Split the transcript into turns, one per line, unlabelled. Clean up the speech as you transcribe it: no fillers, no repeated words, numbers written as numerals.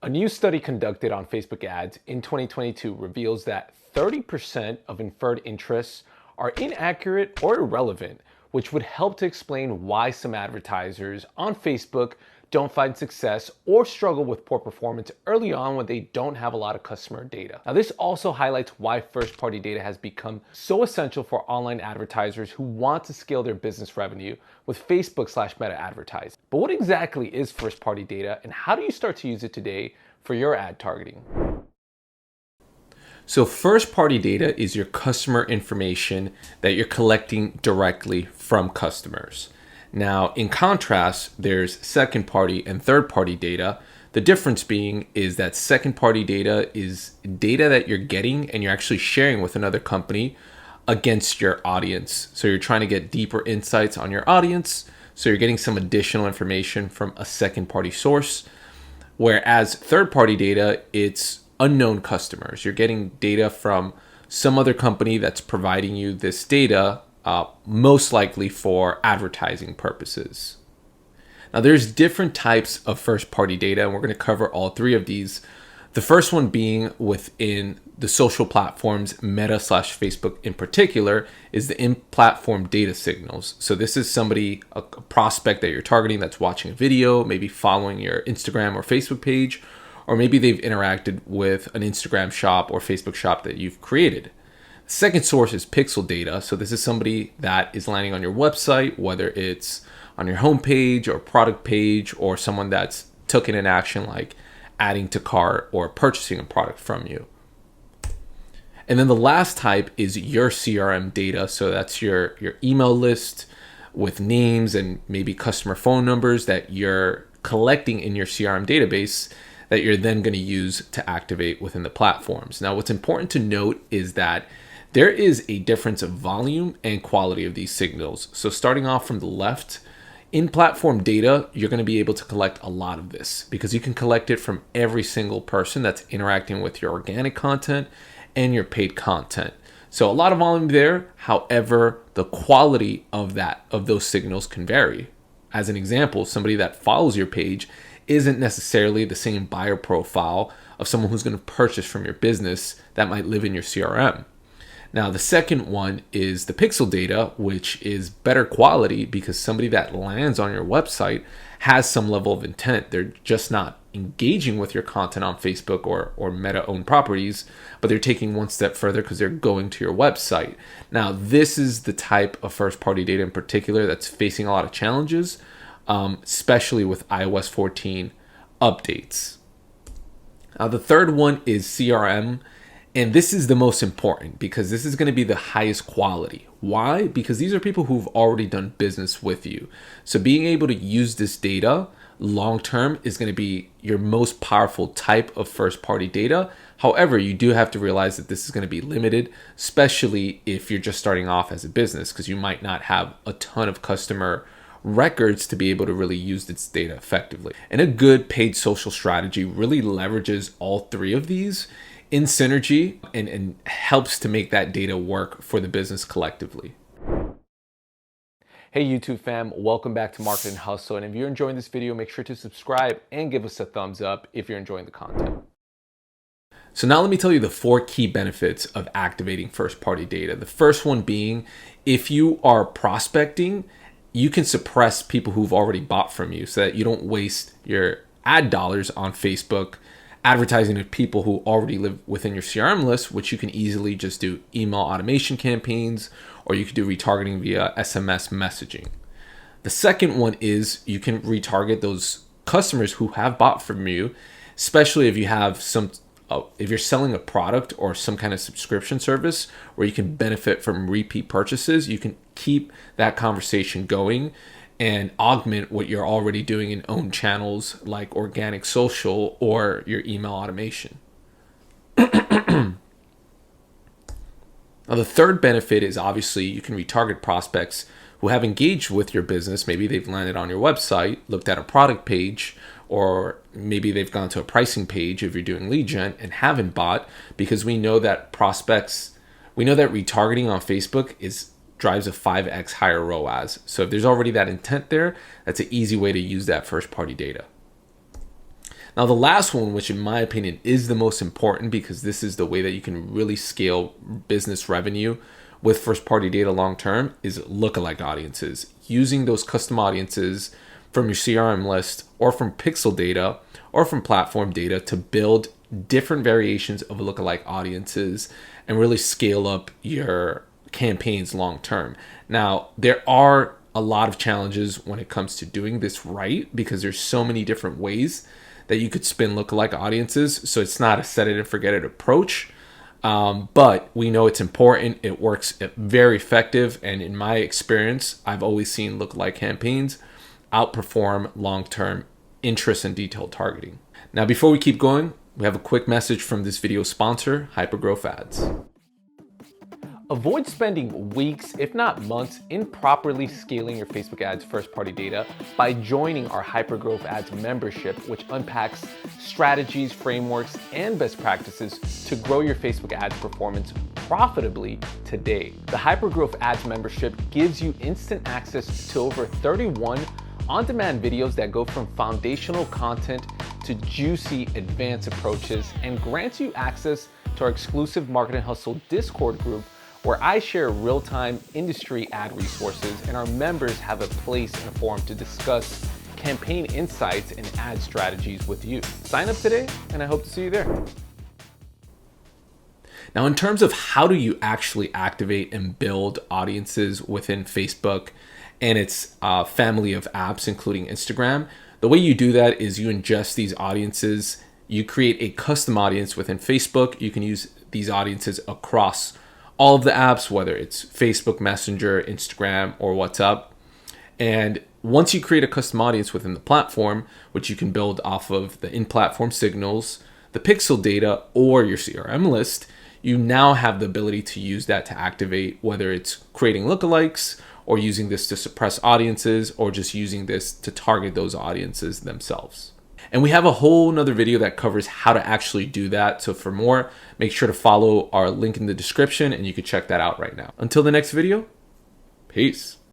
A new study conducted on Facebook ads in 2022 reveals that 30% of inferred interests are inaccurate or irrelevant, which would help to explain why some advertisers on Facebook don't find success or struggle with poor performance early on when they don't have a lot of customer data. Now, this also highlights why first-party data has become so essential for online advertisers who want to scale their business revenue with Facebook/Meta advertising. But what exactly is first-party data, and how do you start to use it today for your ad targeting? So first-party data is your customer information that you're collecting directly from customers. Now, in contrast, there's second-party and third-party data. The difference being is that second-party data is data that you're getting and you're actually sharing with another company against your audience. So you're trying to get deeper insights on your audience. So you're getting some additional information from a second-party source. Whereas third-party data, it's unknown customers. You're getting data from some other company that's providing you this data, most likely for advertising purposes. Now, there's different types of first-party data, and we're going to cover all three of these. The first one being within the social platforms, Meta/Facebook in particular, is the in-platform data signals. So this is somebody, a prospect that you're targeting that's watching a video, maybe following your Instagram or Facebook page, or maybe they've interacted with an Instagram shop or Facebook shop that you've created. The second source is pixel data. So this is somebody that is landing on your website, whether it's on your homepage or product page, or someone that's taken an action like adding to cart or purchasing a product from you. And then the last type is your CRM data. So that's your email list with names and maybe customer phone numbers that you're collecting in your CRM database that you're then going to use to activate within the platforms. Now, what's important to note is that there is a difference of volume and quality of these signals. So starting off from the left, in platform data, you're going to be able to collect a lot of this because you can collect it from every single person that's interacting with your organic content and your paid content. So a lot of volume there. However, the quality of those signals can vary. As an example, somebody that follows your page isn't necessarily the same buyer profile of someone who's going to purchase from your business that might live in your CRM. Now, the second one is the pixel data, which is better quality because somebody that lands on your website has some level of intent. They're just not engaging with your content on Facebook or Meta-owned properties, but they're taking one step further because they're going to your website. Now, this is the type of first-party data in particular that's facing a lot of challenges, especially with iOS 14 updates. Now, the third one is CRM. And this is the most important because this is going to be the highest quality. Why? Because these are people who've already done business with you. So being able to use this data long term is going to be your most powerful type of first party data. However, you do have to realize that this is going to be limited, especially if you're just starting off as a business, because you might not have a ton of customer records to be able to really use this data effectively. And a good paid social strategy really leverages all three of these in synergy and helps to make that data work for the business collectively. Hey YouTube fam, welcome back to Marketing Hustle. And if you're enjoying this video, make sure to subscribe and give us a thumbs up if you're enjoying the content. So now let me tell you the 4 key benefits of activating first-party data. The first one being, if you are prospecting, you can suppress people who've already bought from you so that you don't waste your ad dollars on Facebook advertising to people who already live within your CRM list, which you can easily just do email automation campaigns, or you could do retargeting via SMS messaging. The second one is you can retarget those customers who have bought from you, especially if you have if you're selling a product or some kind of subscription service where you can benefit from repeat purchases. You can keep that conversation going and augment what you're already doing in owned channels like organic social or your email automation. Now, the third benefit is obviously you can retarget prospects who have engaged with your business. Maybe they've landed on your website, looked at a product page, or maybe they've gone to a pricing page if you're doing lead gen and haven't bought, because we know that retargeting on Facebook drives a 5x higher ROAS. So if there's already that intent there, that's an easy way to use that first party data. Now, the last one, which in my opinion is the most important because this is the way that you can really scale business revenue with first-party data long-term, is lookalike audiences. Using those custom audiences from your CRM list or from pixel data or from platform data to build different variations of lookalike audiences and really scale up your campaigns long-term. Now, there are a lot of challenges when it comes to doing this right because there's so many different ways that you could spin lookalike audiences. So it's not a set it and forget it approach. But we know it's important. It works very effective. And in my experience, I've always seen lookalike campaigns outperform long-term interest and detailed targeting. Now, before we keep going, we have a quick message from this video sponsor, Hypergrowth Ads. Avoid spending weeks, if not months, improperly scaling your Facebook ads first-party data by joining our Hypergrowth Ads membership, which unpacks strategies, frameworks, and best practices to grow your Facebook ads performance profitably today. The Hypergrowth Ads membership gives you instant access to over 31 on-demand videos that go from foundational content to juicy advanced approaches and grants you access to our exclusive Marketing Hustle Discord group where I share real-time industry ad resources and our members have a place and a forum to discuss campaign insights and ad strategies with you. Sign up today and I hope to see you there. Now, in terms of how do you actually activate and build audiences within Facebook and its family of apps, including Instagram, the way you do that is you ingest these audiences, you create a custom audience within Facebook. You can use these audiences across all of the apps, whether it's Facebook Messenger, Instagram, or WhatsApp. And once you create a custom audience within the platform, which you can build off of the in-platform signals, the pixel data, or your CRM list, you now have the ability to use that to activate, whether it's creating lookalikes or using this to suppress audiences or just using this to target those audiences themselves. And we have a whole nother video that covers how to actually do that. So for more, make sure to follow our link in the description and you can check that out right now. Until the next video, peace.